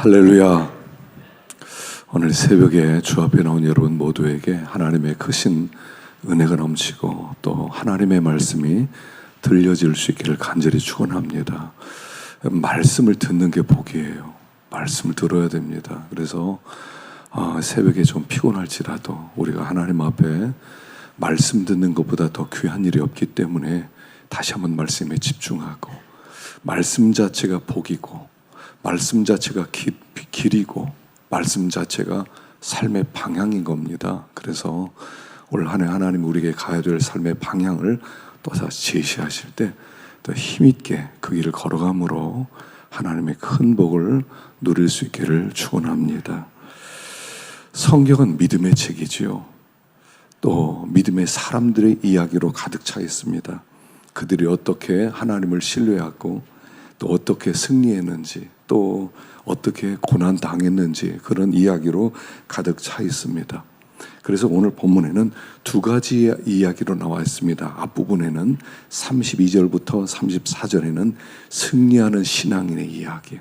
할렐루야. 오늘 새벽에 주 앞에 나온 여러분 모두에게 하나님의 크신 은혜가 넘치고 또 하나님의 말씀이 들려질 수 있기를 간절히 축원합니다. 말씀을 듣는 게 복이에요. 말씀을 들어야 됩니다. 그래서 새벽에 좀 피곤할지라도 우리가 하나님 앞에 말씀 듣는 것보다 더 귀한 일이 없기 때문에 다시 한번 말씀에 집중하고, 말씀 자체가 복이고 말씀 자체가 길이고 말씀 자체가 삶의 방향인 겁니다. 그래서 올 한 해 하나님 우리에게 가야 될 삶의 방향을 또 다시 제시하실 때 더 힘있게 그 길을 걸어감으로 하나님의 큰 복을 누릴 수 있기를 축원합니다. 성경은 믿음의 책이지요. 또 믿음의 사람들의 이야기로 가득 차 있습니다. 그들이 어떻게 하나님을 신뢰하고 또 어떻게 승리했는지, 또 어떻게 고난 당했는지, 그런 이야기로 가득 차 있습니다. 그래서 오늘 본문에는 두 가지 이야기로 나와 있습니다. 앞부분에는 32절부터 34절에는 승리하는 신앙인의 이야기,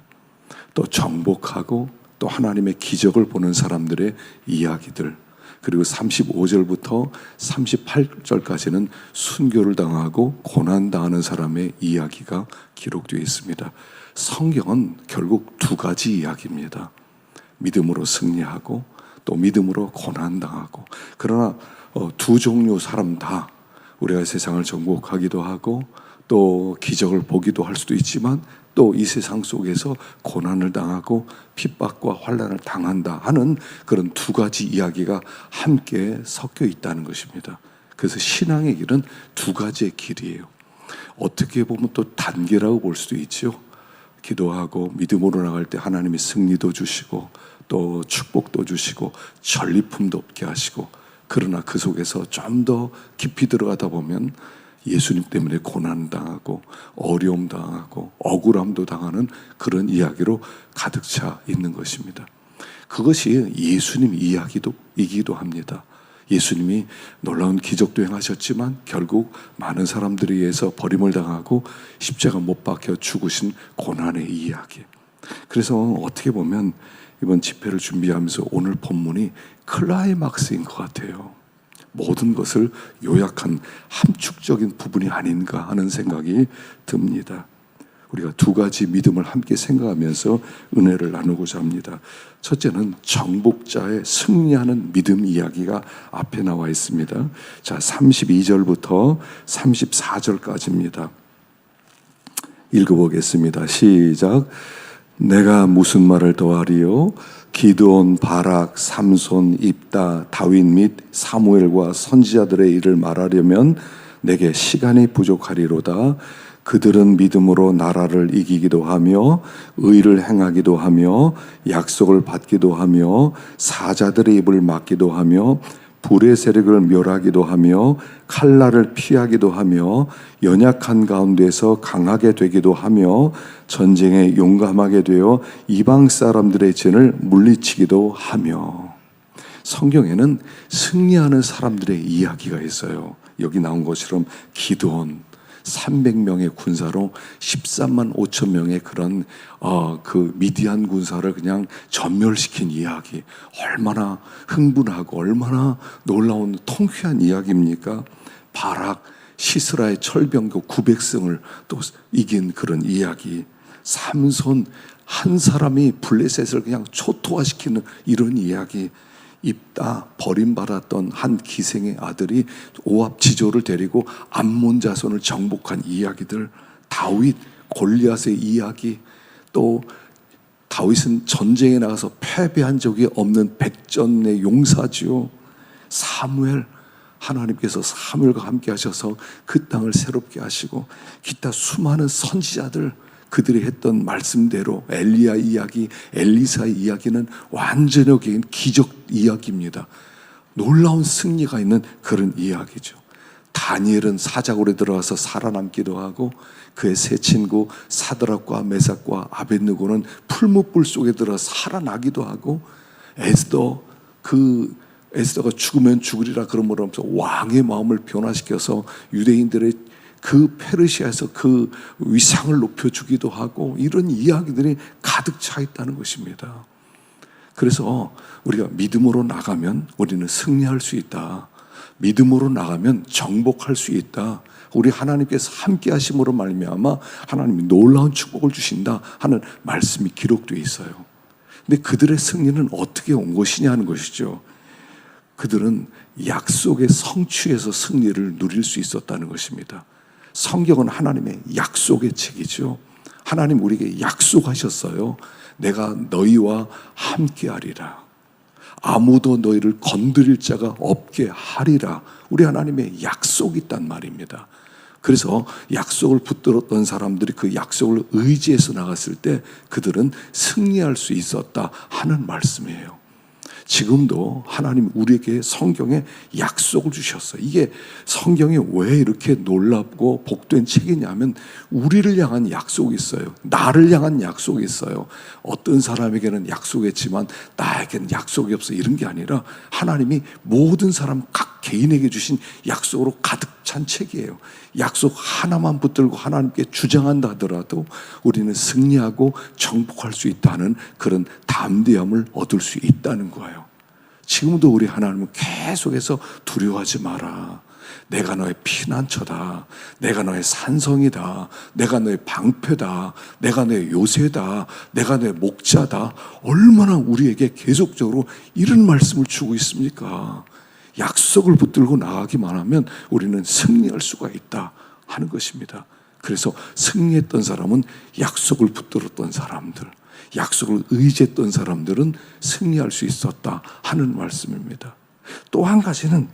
또 정복하고 또 하나님의 기적을 보는 사람들의 이야기들, 그리고 35절부터 38절까지는 순교를 당하고 고난당하는 사람의 이야기가 기록되어 있습니다. 성경은 결국 두 가지 이야기입니다. 믿음으로 승리하고 또 믿음으로 고난당하고. 그러나 두 종류 사람 다 우리가 세상을 정복하기도 하고 또 기적을 보기도 할 수도 있지만 또 이 세상 속에서 고난을 당하고 핍박과 환난을 당한다 하는 그런 두 가지 이야기가 함께 섞여 있다는 것입니다. 그래서 신앙의 길은 두 가지의 길이에요. 어떻게 보면 또 단계라고 볼 수도 있죠. 기도하고 믿음으로 나갈 때 하나님이 승리도 주시고 또 축복도 주시고 전리품도 얻게 하시고, 그러나 그 속에서 좀 더 깊이 들어가다 보면 예수님 때문에 고난 당하고 어려움 당하고 억울함도 당하는 그런 이야기로 가득 차 있는 것입니다. 그것이 예수님 이야기이기도 합니다. 예수님이 놀라운 기적도 행하셨지만 결국 많은 사람들에 의해서 버림을 당하고 십자가 못 박혀 죽으신 고난의 이야기. 그래서 어떻게 보면 이번 집회를 준비하면서 오늘 본문이 클라이막스인 것 같아요. 모든 것을 요약한 함축적인 부분이 아닌가 하는 생각이 듭니다. 우리가 두 가지 믿음을 함께 생각하면서 은혜를 나누고자 합니다. 첫째는 정복자의 승리하는 믿음 이야기가 앞에 나와 있습니다. 자, 32절부터 34절까지입니다. 읽어보겠습니다. 시작. 내가 무슨 말을 더하리요? 기드온, 바락, 삼손, 입다, 다윗 및 사무엘과 선지자들의 일을 말하려면 내게 시간이 부족하리로다. 그들은 믿음으로 나라를 이기기도 하며 의를 행하기도 하며 약속을 받기도 하며 사자들의 입을 막기도 하며 불의 세력을 멸하기도 하며 칼날을 피하기도 하며 연약한 가운데서 강하게 되기도 하며 전쟁에 용감하게 되어 이방 사람들의 진을 물리치기도 하며. 성경에는 승리하는 사람들의 이야기가 있어요. 여기 나온 것처럼 기드온 300명의 군사로 13만 5천 명의 그런 그 미디안 군사를 그냥 전멸시킨 이야기. 얼마나 흥분하고 얼마나 놀라운 통쾌한 이야기입니까? 바락, 시스라의 철병거 900승을 또 이긴 그런 이야기. 삼손, 한 사람이 블레셋을 그냥 초토화시키는 이런 이야기. 입다, 버림받았던 한 기생의 아들이 오압 지조를 데리고 암몬 자손을 정복한 이야기들. 다윗, 골리앗의 이야기. 또 다윗은 전쟁에 나가서 패배한 적이 없는 백전의 용사지요. 사무엘, 하나님께서 사무엘과 함께 하셔서 그 땅을 새롭게 하시고, 기타 수많은 선지자들, 그들이 했던 말씀대로 엘리야 이야기, 엘리사의 이야기는 완전히 기적 이야기입니다. 놀라운 승리가 있는 그런 이야기죠. 다니엘은 사자굴에 들어가서 살아남기도 하고, 그의 세 친구 사드락과 메삭과 아벳느고는 풀무불 속에 들어가서 살아나기도 하고, 에스더가 죽으면 죽으리라 그러므로 하면서 왕의 마음을 변화시켜서 유대인들의 그 페르시아에서 그 위상을 높여주기도 하고 이런 이야기들이 가득 차 있다는 것입니다. 그래서 우리가 믿음으로 나가면 우리는 승리할 수 있다. 믿음으로 나가면 정복할 수 있다. 우리 하나님께서 함께 하심으로 말미암아 하나님이 놀라운 축복을 주신다 하는 말씀이 기록되어 있어요. 근데 그들의 승리는 어떻게 온 것이냐 하는 것이죠. 그들은 약속의 성취에서 승리를 누릴 수 있었다는 것입니다. 성경은 하나님의 약속의 책이죠. 하나님 우리에게 약속하셨어요. 내가 너희와 함께하리라. 아무도 너희를 건드릴 자가 없게 하리라. 우리 하나님의 약속이 있단 말입니다. 그래서 약속을 붙들었던 사람들이 그 약속을 의지해서 나갔을 때 그들은 승리할 수 있었다 하는 말씀이에요. 지금도 하나님 우리에게 성경에 약속을 주셨어요. 이게 성경이 왜 이렇게 놀랍고 복된 책이냐면 우리를 향한 약속이 있어요. 나를 향한 약속이 있어요. 어떤 사람에게는 약속했지만 나에게는 약속이 없어 이런 게 아니라 하나님이 모든 사람 각 개인에게 주신 약속으로 가득 찬 책이에요. 약속 하나만 붙들고 하나님께 주장한다 하더라도 우리는 승리하고 정복할 수 있다는 그런 담대함을 얻을 수 있다는 거예요. 지금도 우리 하나님은 계속해서 두려워하지 마라. 내가 너의 피난처다. 내가 너의 산성이다. 내가 너의 방패다. 내가 너의 요새다. 내가 너의 목자다. 얼마나 우리에게 계속적으로 이런 말씀을 주고 있습니까? 약속을 붙들고 나가기만 하면 우리는 승리할 수가 있다 하는 것입니다. 그래서 승리했던 사람은 약속을 붙들었던 사람들, 약속을 의지했던 사람들은 승리할 수 있었다 하는 말씀입니다. 또 한 가지는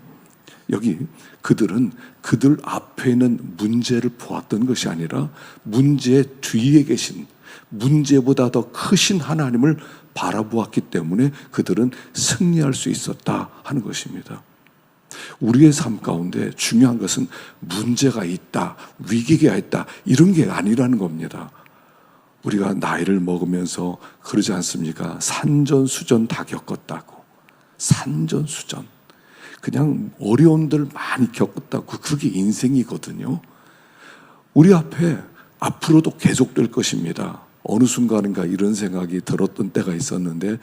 여기 그들은 그들 앞에 있는 문제를 보았던 것이 아니라 문제 뒤에 계신 문제보다 더 크신 하나님을 바라보았기 때문에 그들은 승리할 수 있었다 하는 것입니다. 우리의 삶 가운데 중요한 것은 문제가 있다, 위기가 있다 이런 게 아니라는 겁니다. 우리가 나이를 먹으면서 그러지 않습니까? 산전수전 다 겪었다고. 산전수전. 그냥 어려움들 많이 겪었다고. 그게 인생이거든요. 우리 앞에 앞으로도 계속될 것입니다. 어느 순간인가 이런 생각이 들었던 때가 있었는데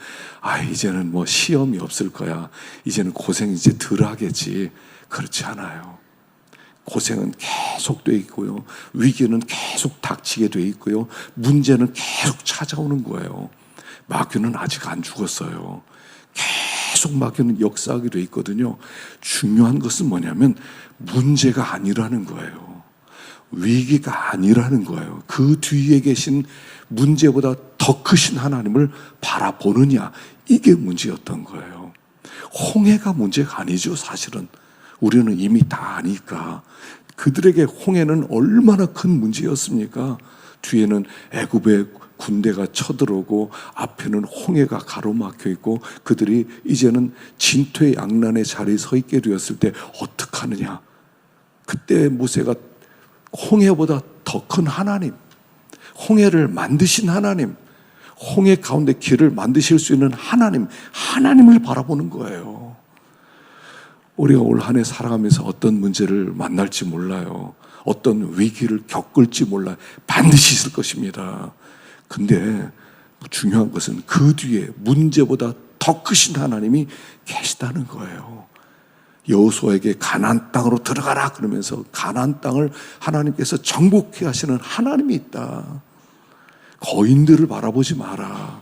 이제는 뭐 시험이 없을 거야. 이제는 고생 이제 덜 하겠지. 그렇지 않아요. 고생은 계속 돼 있고요. 위기는 계속 닥치게 돼 있고요. 문제는 계속 찾아오는 거예요. 마귀는 아직 안 죽었어요. 계속 마귀는 역사하게 돼 있거든요. 중요한 것은 뭐냐면 문제가 아니라는 거예요. 위기가 아니라는 거예요. 그 뒤에 계신 문제보다 더 크신 하나님을 바라보느냐, 이게 문제였던 거예요. 홍해가 문제가 아니죠, 사실은. 우리는 이미 다 아니까. 그들에게 홍해는 얼마나 큰 문제였습니까? 뒤에는 애굽의 군대가 쳐들어오고 앞에는 홍해가 가로막혀 있고 그들이 이제는 진퇴양난의 자리에 서 있게 되었을 때 어떡하느냐. 그때 모세가 홍해보다 더 큰 하나님, 홍해를 만드신 하나님, 홍해 가운데 길을 만드실 수 있는 하나님을 바라보는 거예요. 우리가 올 한 해 살아가면서 어떤 문제를 만날지 몰라요. 어떤 위기를 겪을지 몰라요. 반드시 있을 것입니다. 근데 중요한 것은 그 뒤에 문제보다 더 크신 하나님이 계시다는 거예요. 여호수아에게 가나안 땅으로 들어가라 그러면서 가나안 땅을 하나님께서 정복해 하시는 하나님이 있다. 거인들을 바라보지 마라.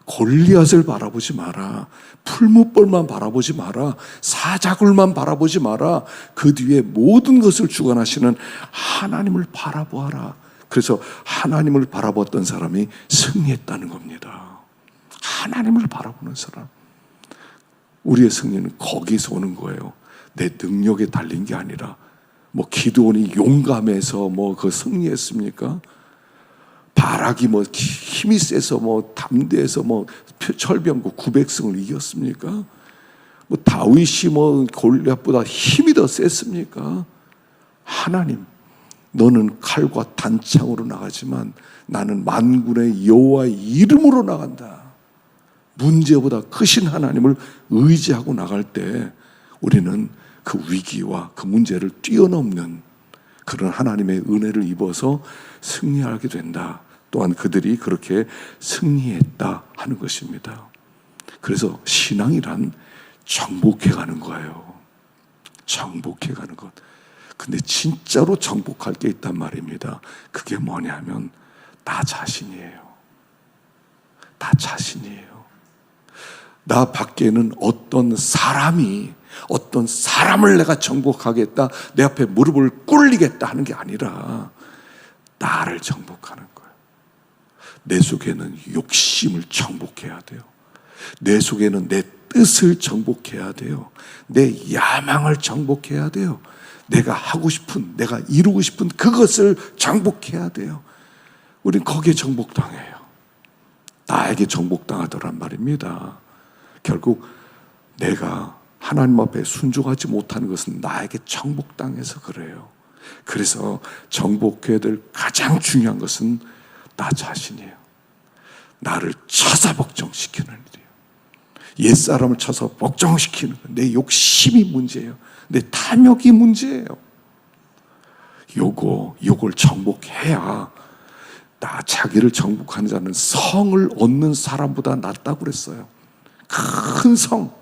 골리앗을 바라보지 마라. 풀무벌만 바라보지 마라. 사자굴만 바라보지 마라. 그 뒤에 모든 것을 주관하시는 하나님을 바라보아라. 그래서 하나님을 바라봤던 사람이 승리했다는 겁니다. 하나님을 바라보는 사람. 우리의 승리는 거기서 오는 거예요. 내 능력에 달린 게 아니라 뭐 기드온이 용감해서 뭐 그 승리했습니까? 바락이 뭐 힘이 세서 뭐 담대해서 뭐 철병거 900승을 이겼습니까? 뭐 다윗이 뭐 골리앗보다 힘이 더 셌습니까? 하나님, 너는 칼과 단창으로 나가지만 나는 만군의 여호와의 이름으로 나간다. 문제보다 크신 하나님을 의지하고 나갈 때 우리는 그 위기와 그 문제를 뛰어넘는 그런 하나님의 은혜를 입어서 승리하게 된다. 또한 그들이 그렇게 승리했다 하는 것입니다. 그래서 신앙이란 정복해가는 거예요. 정복해가는 것. 근데 진짜로 정복할 게 있단 말입니다. 그게 뭐냐면 나 자신이에요. 나 자신이에요. 나 밖에는 어떤 사람을 내가 정복하겠다, 내 앞에 무릎을 꿇리겠다 하는 게 아니라 나를 정복하는 거예요. 내 속에는 욕심을 정복해야 돼요. 내 속에는 내 뜻을 정복해야 돼요. 내 야망을 정복해야 돼요. 내가 하고 싶은, 내가 이루고 싶은 그것을 정복해야 돼요. 우린 거기에 정복당해요. 나에게 정복당하더란 말입니다. 결국 내가 하나님 앞에 순종하지 못하는 것은 나에게 정복당해서 그래요. 그래서 정복해야 될 가장 중요한 것은 나 자신이에요. 나를 쳐서 복종시키는 일이에요. 옛사람을 쳐서 복종시키는 거. 내 욕심이 문제예요. 내 탐욕이 문제예요. 요걸 정복해야, 나 자기를 정복하는 자는 성을 얻는 사람보다 낫다고 그랬어요. 큰 성,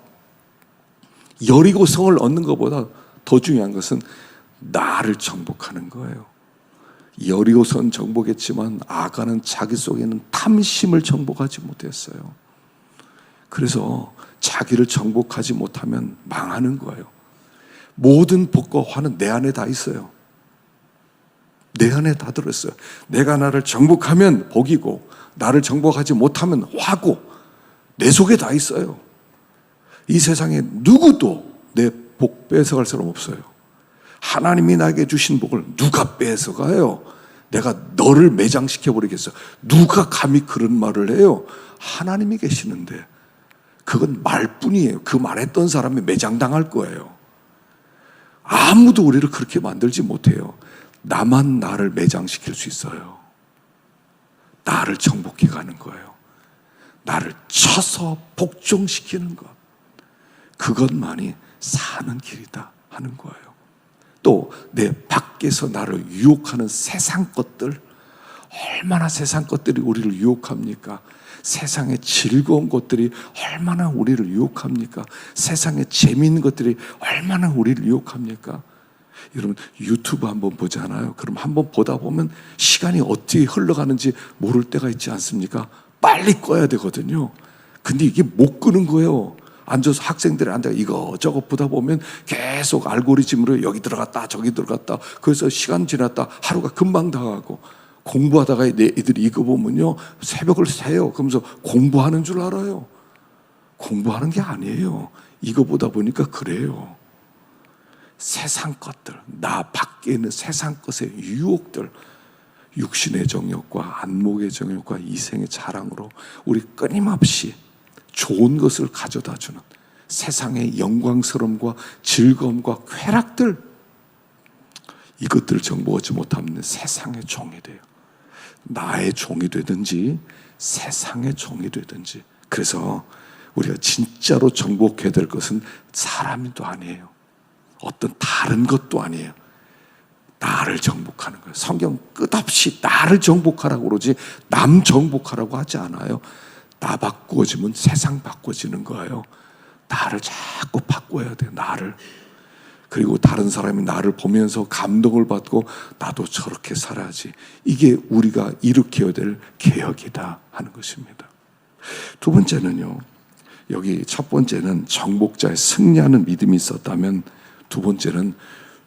여리고 성을 얻는 것보다 더 중요한 것은 나를 정복하는 거예요. 여리고성 정복했지만 아간은 자기 속에는 탐심을 정복하지 못했어요. 그래서 자기를 정복하지 못하면 망하는 거예요. 모든 복과 화는 내 안에 다 있어요. 내 안에 다 들어있어요. 내가 나를 정복하면 복이고, 나를 정복하지 못하면 화고, 내 속에 다 있어요. 이 세상에 누구도 내 복 뺏어갈 사람 없어요. 하나님이 나에게 주신 복을 누가 뺏어가요? 내가 너를 매장시켜버리겠어. 누가 감히 그런 말을 해요? 하나님이 계시는데. 그건 말뿐이에요. 그 말했던 사람이 매장당할 거예요. 아무도 우리를 그렇게 만들지 못해요. 나만 나를 매장시킬 수 있어요. 나를 정복해 가는 거예요. 나를 쳐서 복종시키는 것. 그것만이 사는 길이다 하는 거예요. 또 내 밖에서 나를 유혹하는 세상 것들, 얼마나 세상 것들이 우리를 유혹합니까? 세상의 즐거운 것들이 얼마나 우리를 유혹합니까? 세상의 재미있는 것들이 얼마나 우리를 유혹합니까? 여러분 유튜브 한번 보잖아요. 그럼 한번 보다 보면 시간이 어떻게 흘러가는지 모를 때가 있지 않습니까? 빨리 꺼야 되거든요. 근데 이게 못 끄는 거예요. 앉아서 학생들이 앉아 이거저거 보다 보면 계속 알고리즘으로 여기 들어갔다 저기 들어갔다, 그래서 시간 지났다 하루가 금방 다가고, 공부하다가 내 애들이 이거 보면요 새벽을 새요. 그러면서 공부하는 줄 알아요. 공부하는 게 아니에요. 이거 보다 보니까 그래요. 세상 것들, 나 밖에 있는 세상 것의 유혹들, 육신의 정욕과 안목의 정욕과 이생의 자랑으로 우리 끊임없이 좋은 것을 가져다 주는 세상의 영광스러움과 즐거움과 쾌락들, 이것들을 정복하지 못하면 세상의 종이 돼요. 나의 종이 되든지 세상의 종이 되든지. 그래서 우리가 진짜로 정복해야 될 것은 사람도 아니에요. 어떤 다른 것도 아니에요. 나를 정복하는 거예요. 성경 끝없이 나를 정복하라고 그러지 남 정복하라고 하지 않아요. 나 바꾸어지면 세상 바꿔지는 거예요. 나를 자꾸 바꿔야 돼요. 나를. 그리고 다른 사람이 나를 보면서 감동을 받고 나도 저렇게 살아야지. 이게 우리가 일으켜야 될 개혁이다 하는 것입니다. 두 번째는요. 여기 첫 번째는 정복자의 승리하는 믿음이 있었다면, 두 번째는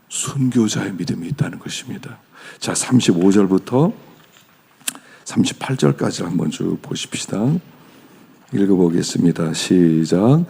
순교자의 믿음이 있다는 것입니다. 자, 35절부터 38절까지 한번 쭉 보십시다. 읽어보겠습니다. 시작.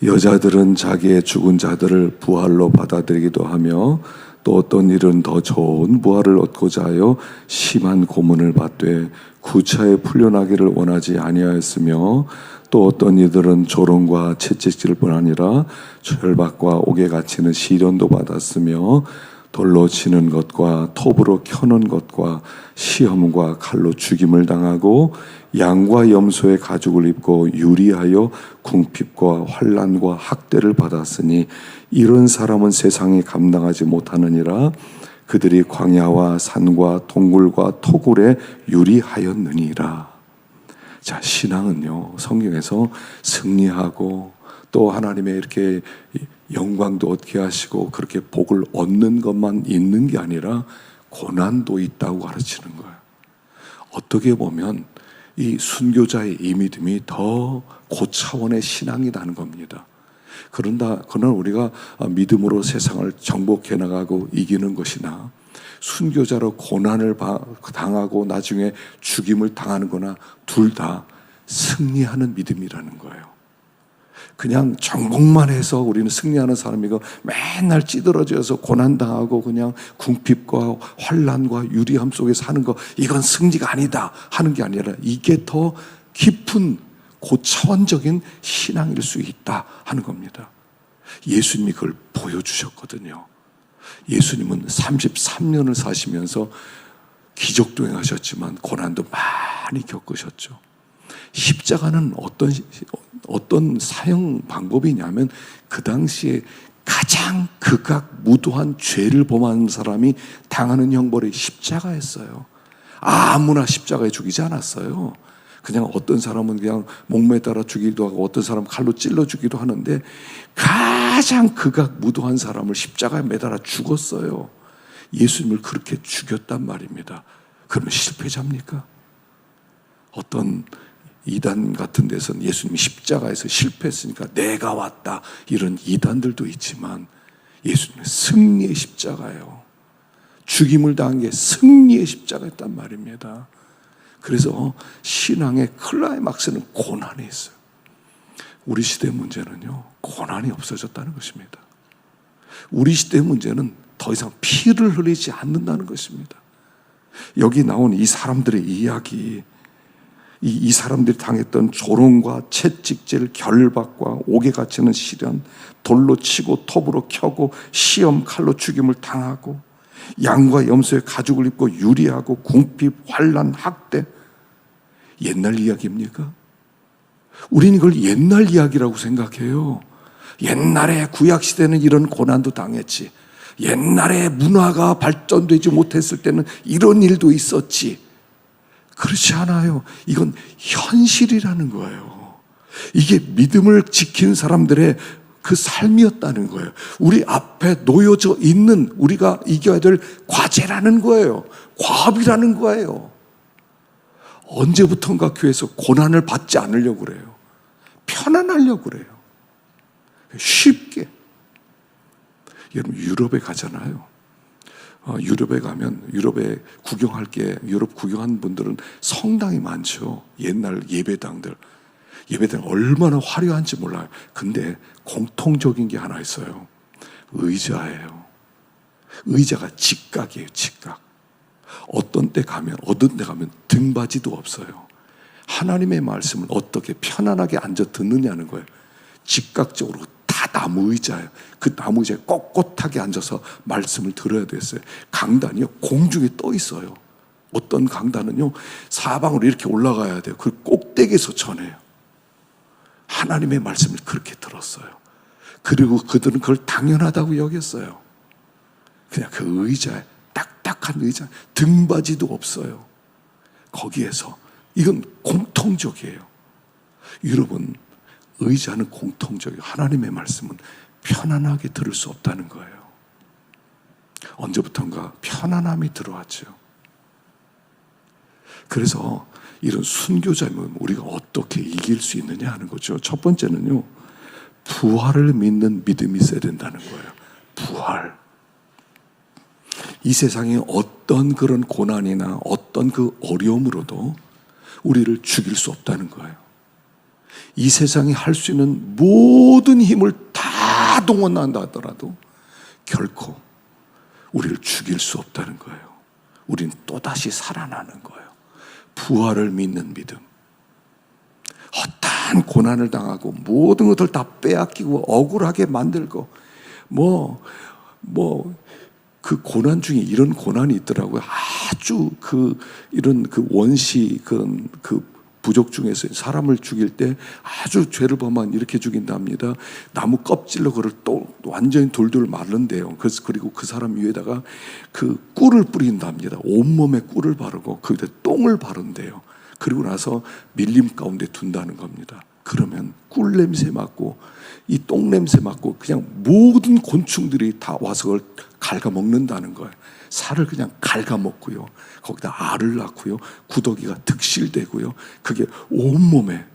여자들은 자기의 죽은 자들을 부활로 받아들이기도 하며 또 어떤 일은 더 좋은 부활을 얻고자 하여 심한 고문을 받되 구차에 풀려나기를 원하지 아니하였으며, 또 어떤 이들은 조롱과 채찍질 뿐 아니라 절박과 옥에 갇히는 시련도 받았으며, 돌로 치는 것과 톱으로 켜는 것과 시험과 칼로 죽임을 당하고 양과 염소의 가죽을 입고 유리하여 궁핍과 환난과 학대를 받았으니 이런 사람은 세상이 감당하지 못하느니라. 그들이 광야와 산과 동굴과 토굴에 유리하였느니라. 자, 신앙은요, 성경에서 승리하고 또 하나님의 이렇게 영광도 얻게 하시고 그렇게 복을 얻는 것만 있는 게 아니라 고난도 있다고 가르치는 거예요. 어떻게 보면 이 순교자의 이 믿음이 더 고차원의 신앙이라는 겁니다. 그러나 우리가 믿음으로 세상을 정복해 나가고 이기는 것이나 순교자로 고난을 당하고 나중에 죽임을 당하는 거나 둘 다 승리하는 믿음이라는 거예요. 그냥 정복만 해서 우리는 승리하는 사람이고 맨날 찌들어져서 고난당하고 그냥 궁핍과 환난과 유리함 속에 사는 거, 이건 승리가 아니다 하는 게 아니라 이게 더 깊은 고차원적인 신앙일 수 있다 하는 겁니다. 예수님이 그걸 보여주셨거든요. 예수님은 33년을 사시면서 기적도 행하셨지만 고난도 많이 겪으셨죠. 십자가는 어떤 사형 방법이냐면 그 당시에 가장 극악무도한 죄를 범한 사람이 당하는 형벌이 십자가였어요. 아무나 십자가에 죽이지 않았어요. 그냥 어떤 사람은 그냥 목매달아 죽이기도 하고 어떤 사람은 칼로 찔러 죽기도 하는데 가장 극악무도한 사람을 십자가에 매달아 죽었어요. 예수님을 그렇게 죽였단 말입니다. 그러면 실패자입니까? 어떤 이단 같은 데서는 예수님이 십자가에서 실패했으니까 내가 왔다 이런 이단들도 있지만 예수님은 승리의 십자가예요. 죽임을 당한 게 승리의 십자가였단 말입니다. 그래서 신앙의 클라이막스는 고난이 있어요. 우리 시대의 문제는요, 고난이 없어졌다는 것입니다. 우리 시대의 문제는 더 이상 피를 흘리지 않는다는 것입니다. 여기 나온 이 사람들의 이야기, 이 사람들이 당했던 조롱과 채찍질, 결박과 옥에 갇히는 시련, 돌로 치고 톱으로 켜고 시험 칼로 죽임을 당하고 양과 염소의 가죽을 입고 유리하고 궁핍, 환난, 학대, 옛날 이야기입니까? 우리는 이걸 옛날 이야기라고 생각해요. 옛날에 구약시대는 이런 고난도 당했지, 옛날에 문화가 발전되지 못했을 때는 이런 일도 있었지. 그렇지 않아요. 이건 현실이라는 거예요. 이게 믿음을 지킨 사람들의 그 삶이었다는 거예요. 우리 앞에 놓여져 있는 우리가 이겨야 될 과제라는 거예요. 과업이라는 거예요. 언제부턴가 교회에서 고난을 받지 않으려고 그래요. 편안하려고 그래요. 쉽게. 여러분 유럽에 가잖아요. 유럽에 가면 유럽에 구경할 게, 유럽 구경한 분들은 성당이 많죠. 옛날 예배당들 얼마나 화려한지 몰라요. 근데 공통적인 게 하나 있어요. 의자예요. 의자가 직각이에요. 직각. 어떤 데 가면 등받이도 없어요. 하나님의 말씀을 어떻게 편안하게 앉아 듣느냐는 거예요. 직각적으로 다 나무 의자예요. 그 나무 의자에 꼿꼿하게 앉아서 말씀을 들어야 됐어요. 강단이요, 공중에 떠 있어요. 어떤 강단은요, 사방으로 이렇게 올라가야 돼요. 그 꼭대기에서 전해요. 하나님의 말씀을 그렇게 들었어요. 그리고 그들은 그걸 당연하다고 여겼어요. 그냥 그 의자에, 딱딱한 의자, 등받이도 없어요. 거기에서, 이건 공통적이에요. 여러분, 의자는 공통적이에요. 하나님의 말씀은 편안하게 들을 수 없다는 거예요. 언제부턴가 편안함이 들어왔죠. 그래서 이런 순교자면 우리가 어떻게 이길 수 있느냐 하는 거죠. 첫 번째는요, 부활을 믿는 믿음이 있어야 된다는 거예요. 부활. 이 세상에 어떤 그런 고난이나 어떤 그 어려움으로도 우리를 죽일 수 없다는 거예요. 이 세상이 할 수 있는 모든 힘을 다 동원한다 하더라도 결코 우리를 죽일 수 없다는 거예요. 우린 또다시 살아나는 거예요. 부활을 믿는 믿음. 헛한 고난을 당하고 모든 것을 다 빼앗기고 억울하게 만들고 그 고난 중에 이런 고난이 있더라고요. 아주 이런 원시 그 부족 중에서 사람을 죽일 때 아주 죄를 범한 이렇게 죽인답니다. 나무 껍질로 그를 또 완전히 돌돌 말른대요. 그리고 그 사람 위에다가 그 꿀을 뿌린답니다. 온몸에 꿀을 바르고 거기다 똥을 바른대요. 그리고 나서 밀림 가운데 둔다는 겁니다. 그러면 꿀 냄새 맡고 이 똥 냄새 맡고 그냥 모든 곤충들이 다 와서 그걸 갉아먹는다는 거예요. 살을 그냥 갉아먹고요. 거기다 알을 낳고요. 구더기가 득실되고요. 그게 온몸에,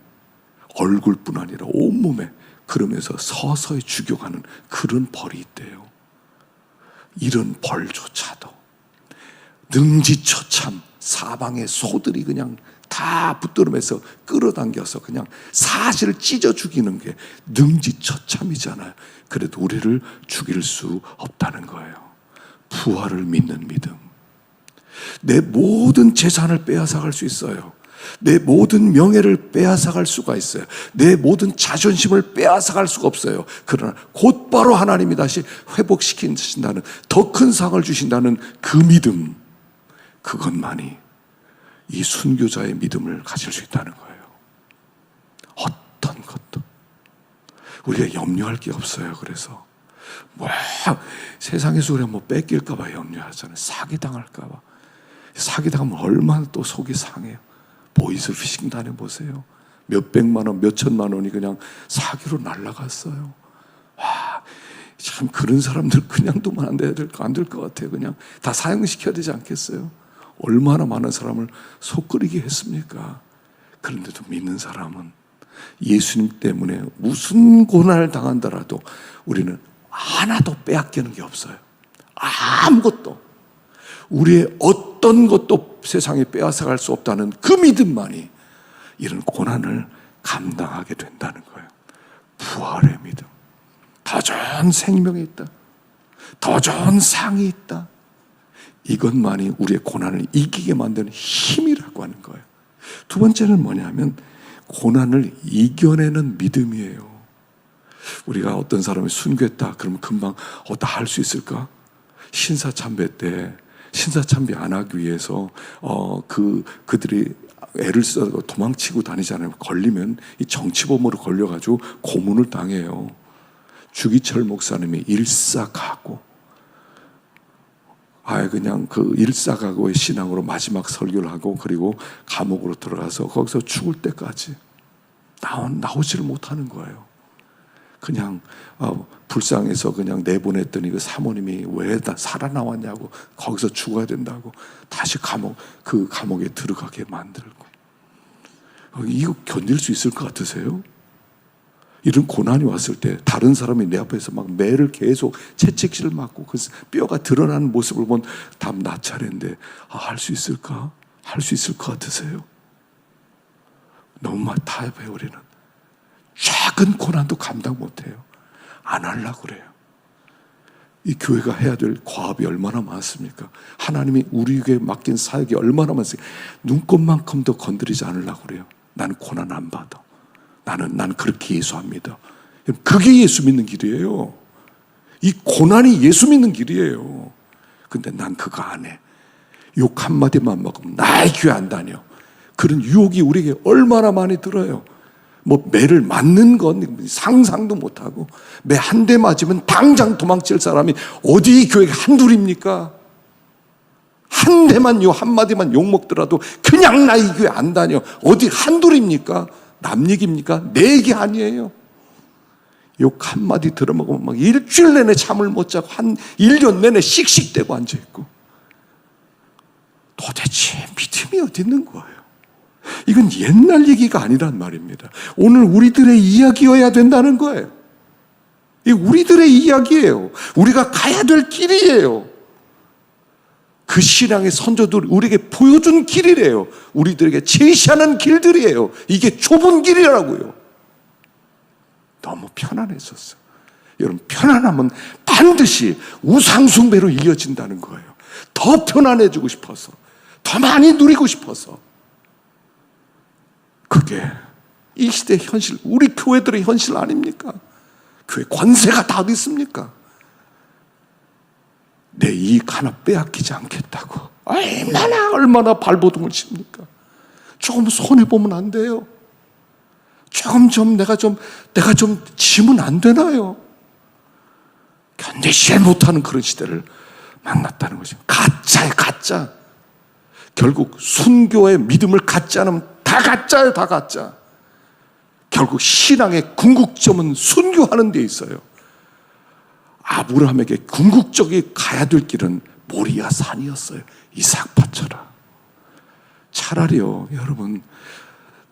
얼굴뿐 아니라 온몸에, 그러면서 서서히 죽여가는 그런 벌이 있대요. 이런 벌조차도 능지처참 사방의 소들이 그냥 다 붙들으면서 끌어당겨서 그냥 사실을 찢어 죽이는 게 능지처참이잖아요. 그래도 우리를 죽일 수 없다는 거예요. 부활을 믿는 믿음. 내 모든 재산을 빼앗아갈 수 있어요. 내 모든 명예를 빼앗아갈 수가 있어요. 내 모든 자존심을 빼앗아갈 수가 없어요. 그러나 곧바로 하나님이 다시 회복시킨다는, 더 큰 상을 주신다는 그 믿음, 그것만이 이 순교자의 믿음을 가질 수 있다는 거예요. 어떤 것도 우리가 염려할 게 없어요. 그래서 세상에서 우리가 뺏길까 봐 염려하잖아요. 사기당할까 봐. 사기당하면 얼마나 또 속이 상해요. 보이스피싱 다녀보세요. 몇백만 원, 몇천만 원이 그냥 사기로 날아갔어요. 참 그런 사람들 그냥 두면 안 될 것 같아요. 그냥 다 사형시켜야 되지 않겠어요? 얼마나 많은 사람을 속 끓이게 했습니까? 그런데도 믿는 사람은 예수님 때문에 무슨 고난을 당한다라도 우리는 하나도 빼앗기는 게 없어요. 아무것도. 우리의 어떤 것도 세상에 빼앗아갈 수 없다는 그 믿음만이 이런 고난을 감당하게 된다는 거예요. 부활의 믿음. 더 좋은 생명이 있다. 더 좋은 상이 있다. 이것만이 우리의 고난을 이기게 만드는 힘이라고 하는 거예요. 두 번째는 뭐냐면 고난을 이겨내는 믿음이에요. 우리가 어떤 사람이 순교했다 그러면 금방 다 할 수 있을까? 신사참배 때 신사참배 안 하기 위해서 그들이 애를 써서 도망치고 다니잖아요. 걸리면 이 정치범으로 걸려가지고 고문을 당해요. 주기철 목사님이 일사가고 그냥 그 일사각오의 신앙으로 마지막 설교를 하고 그리고 감옥으로 들어가서 거기서 죽을 때까지 나오지를 못하는 거예요. 그냥 불쌍해서 그냥 내보냈더니 그 사모님이 왜 다 살아나왔냐고 거기서 죽어야 된다고 다시 그 감옥에 들어가게 만들고. 이거 견딜 수 있을 것 같으세요? 이런 고난이 왔을 때 다른 사람이 내 앞에서 막 매를 계속 채찍질을 맞고 그 뼈가 드러나는 모습을 보면 다 나 차례인데 할 수 있을까? 할 수 있을 것 같으세요? 너무 타협해요. 우리는 작은 고난도 감당 못해요. 안 하려고 그래요. 이 교회가 해야 될 과업이 얼마나 많습니까? 하나님이 우리에게 맡긴 사역이 얼마나 많습니까? 눈곱만큼도 건드리지 않으려고 그래요. 나는 고난 안 받아. 난 그렇게 예수합니다. 그게 예수 믿는 길이에요. 이 고난이 예수 믿는 길이에요. 근데 난 그거 안 해. 욕 한마디만 먹으면 나의 교회 안 다녀. 그런 유혹이 우리에게 얼마나 많이 들어요. 매를 맞는 건 상상도 못하고, 매 한 대 맞으면 당장 도망칠 사람이 어디 교회가 한둘입니까? 한 대만 한마디만 욕 먹더라도 그냥 나 이 교회 안 다녀. 어디 한둘입니까? 남 얘기입니까? 내 얘기 아니에요. 욕 한마디 들어먹으면 막 일주일 내내 잠을 못 자고 1년 내내 씩씩대고 앉아있고. 도대체 믿음이 어디 있는 거예요? 이건 옛날 얘기가 아니란 말입니다. 오늘 우리들의 이야기여야 된다는 거예요. 이 우리들의 이야기예요. 우리가 가야 될 길이에요. 그 신앙의 선조들 우리에게 보여준 길이래요. 우리들에게 제시하는 길들이에요. 이게 좁은 길이라고요. 너무 편안했었어요. 여러분, 편안함은 반드시 우상숭배로 이어진다는 거예요. 더 편안해지고 싶어서, 더 많이 누리고 싶어서. 그게 이 시대의 현실, 우리 교회들의 현실 아닙니까? 교회 권세가 다 어디 있습니까? 내 이익 하나 빼앗기지 않겠다고 얼마나 발버둥을 칩니까? 조금 손해보면 안 돼요? 내가 좀 지면 안 되나요? 견디지 못하는 그런 시대를 만났다는 것입니다. 가짜예요, 가짜. 결국 순교의 믿음을 갖지 않으면 다 가짜예요, 다 가짜. 결국 신앙의 궁극점은 순교하는 데 있어요. 아브라함에게 궁극적이 가야 될 길은 모리아 산이었어요. 이삭 바쳐라. 차라리요, 여러분,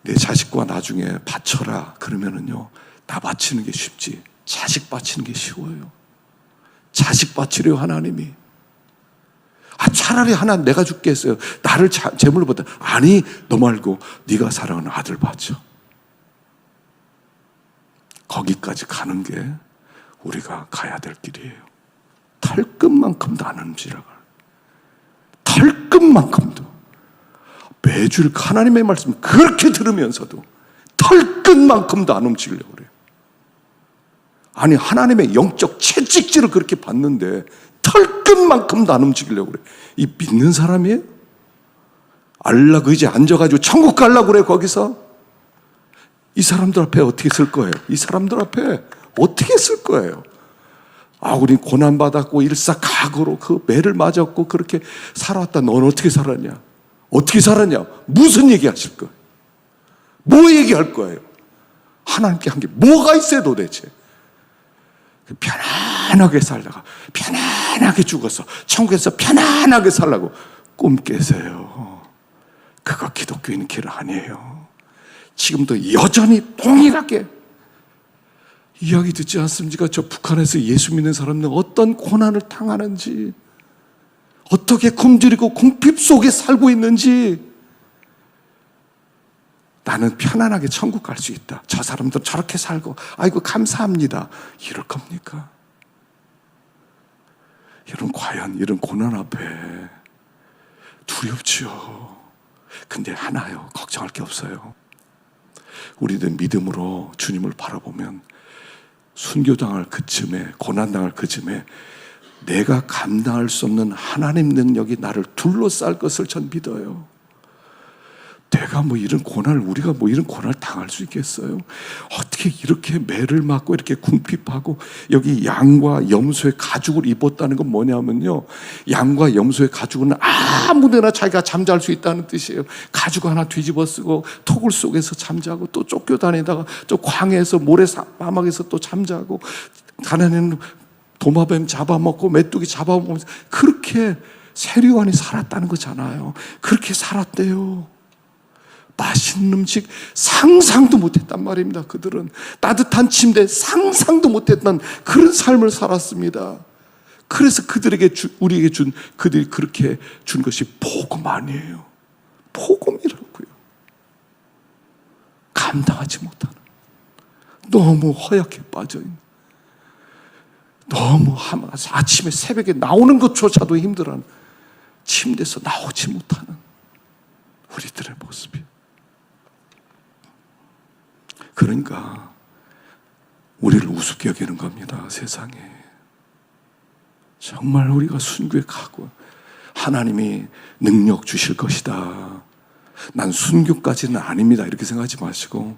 내 자식과 나중에 바쳐라 그러면은요, 다 바치는 게 쉽지 자식 바치는 게 쉬워요. 자식 바치려요, 하나님이. 차라리 하나님 내가 줄게 했어요. 나를 제물로 받아. 아니, 너 말고 네가 사랑하는 아들 바쳐. 거기까지 가는 게 우리가 가야 될 길이에요. 털끝만큼도 안 움직이라고. 털끝만큼도. 매주 하나님의 말씀 그렇게 들으면서도 털끝만큼도 안 움직이려고 그래요. 아니, 하나님의 영적 채찍질을 그렇게 받는데 털끝만큼도 안 움직이려고 그래. 이 믿는 사람이에요? 알라 그 이제 앉아가지고 천국 가려고 그래. 거기서 이 사람들 앞에 어떻게 쓸 거예요? 이 사람들 앞에 어떻게 쓸 거예요? 우리 고난받았고 일사각오로 그 매를 맞았고 그렇게 살아왔다. 넌 어떻게 살았냐? 어떻게 살았냐? 무슨 얘기 하실 거예요? 뭐 얘기할 거예요? 하나님께 한 게 뭐가 있어요 도대체? 편안하게 살다가 편안하게 죽어서 천국에서 편안하게 살라고 꿈 깨세요. 그거 기독교인 길 아니에요. 지금도 여전히 동일하게 이야기 듣지 않습니까? 저 북한에서 예수 믿는 사람들 어떤 고난을 당하는지, 어떻게 굶주리고 궁핍 속에 살고 있는지. 나는 편안하게 천국 갈 수 있다. 저 사람들 저렇게 살고 아이고 감사합니다. 이럴 겁니까? 여러분, 과연 이런 고난 앞에 두렵지요. 근데 하나요, 걱정할 게 없어요. 우리들 믿음으로 주님을 바라보면 순교당할 그쯤에, 고난당할 그쯤에 내가 감당할 수 없는 하나님 능력이 나를 둘러쌀 것을 전 믿어요. 내가 이런 고난을, 우리가 이런 고난을 당할 수 있겠어요? 어떻게 이렇게 매를 맞고 이렇게 궁핍하고, 여기 양과 염소의 가죽을 입었다는 건 뭐냐면요, 양과 염소의 가죽은 아무데나 자기가 잠잘 수 있다는 뜻이에요. 가죽 하나 뒤집어 쓰고 토굴 속에서 잠자고, 또 쫓겨다니다가 또 광야에서 모래사막에서 또 잠자고, 가난에는 도마뱀 잡아먹고 메뚜기 잡아먹으면서 그렇게 세류안이 살았다는 거잖아요. 그렇게 살았대요. 맛있는 음식 상상도 못했단 말입니다. 그들은 따뜻한 침대 상상도 못했던 그런 삶을 살았습니다. 그래서 그들에게 우리에게 그들이 그렇게 준 것이 복음 아니에요. 복음이라고요. 감당하지 못하는, 너무 허약해 빠져있는, 너무 아침에 새벽에 나오는 것조차도 힘들어하는, 침대에서 나오지 못하는 우리들의 모습이에요. 그러니까 우리를 우습게 여기는 겁니다. 세상에. 정말 우리가 순교에 가고 하나님이 능력 주실 것이다, 난 순교까지는 아닙니다, 이렇게 생각하지 마시고,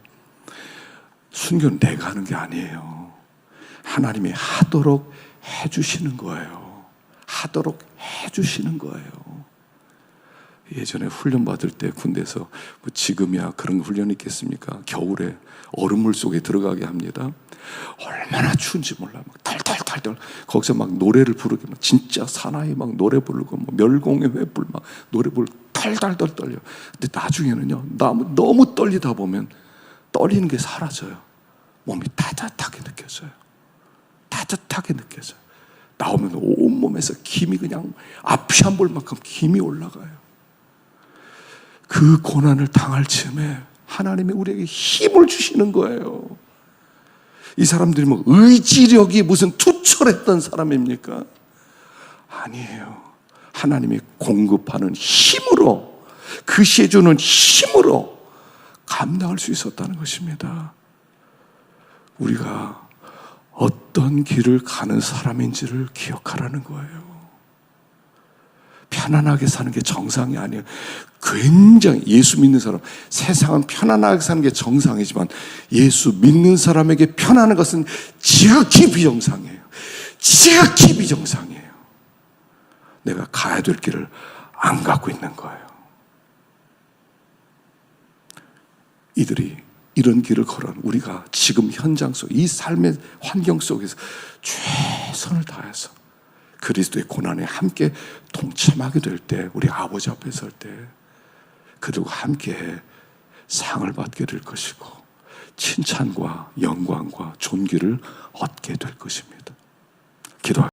순교는 내가 하는 게 아니에요. 하나님이 하도록 해주시는 거예요. 하도록 해주시는 거예요. 예전에 훈련 받을 때 군대에서 지금이야 그런 훈련이 있겠습니까? 겨울에 얼음물 속에 들어가게 합니다. 얼마나 추운지 몰라. 막 달달달달. 거기서 막 노래를 부르게, 막 진짜 사나이 막 노래 부르고, 멸공의 횃불 막 노래 부르고 달달달 떨려. 근데 나중에는요, 너무 떨리다 보면 떨리는 게 사라져요. 몸이 따뜻하게 느껴져요. 따뜻하게 느껴져요. 나오면 온몸에서 김이 그냥 앞이 안 볼 만큼 김이 올라가요. 그 고난을 당할 즈음에 하나님이 우리에게 힘을 주시는 거예요. 이 사람들이 의지력이 무슨 투철했던 사람입니까? 아니에요. 하나님이 공급하는 힘으로, 그 시에 주는 힘으로 감당할 수 있었다는 것입니다. 우리가 어떤 길을 가는 사람인지를 기억하라는 거예요. 편안하게 사는 게 정상이 아니에요. 굉장히 예수 믿는 사람, 세상은 편안하게 사는 게 정상이지만 예수 믿는 사람에게 편안한 것은 지극히 비정상이에요. 지극히 비정상이에요. 내가 가야 될 길을 안 가고 있는 거예요. 이들이 이런 길을 걸어 우리가 지금 현장 속, 이 삶의 환경 속에서 최선을 다해서 그리스도의 고난에 함께 동참하게 될 때, 우리 아버지 앞에 설 때 그들과 함께 상을 받게 될 것이고 칭찬과 영광과 존귀를 얻게 될 것입니다. 기도하겠습니다.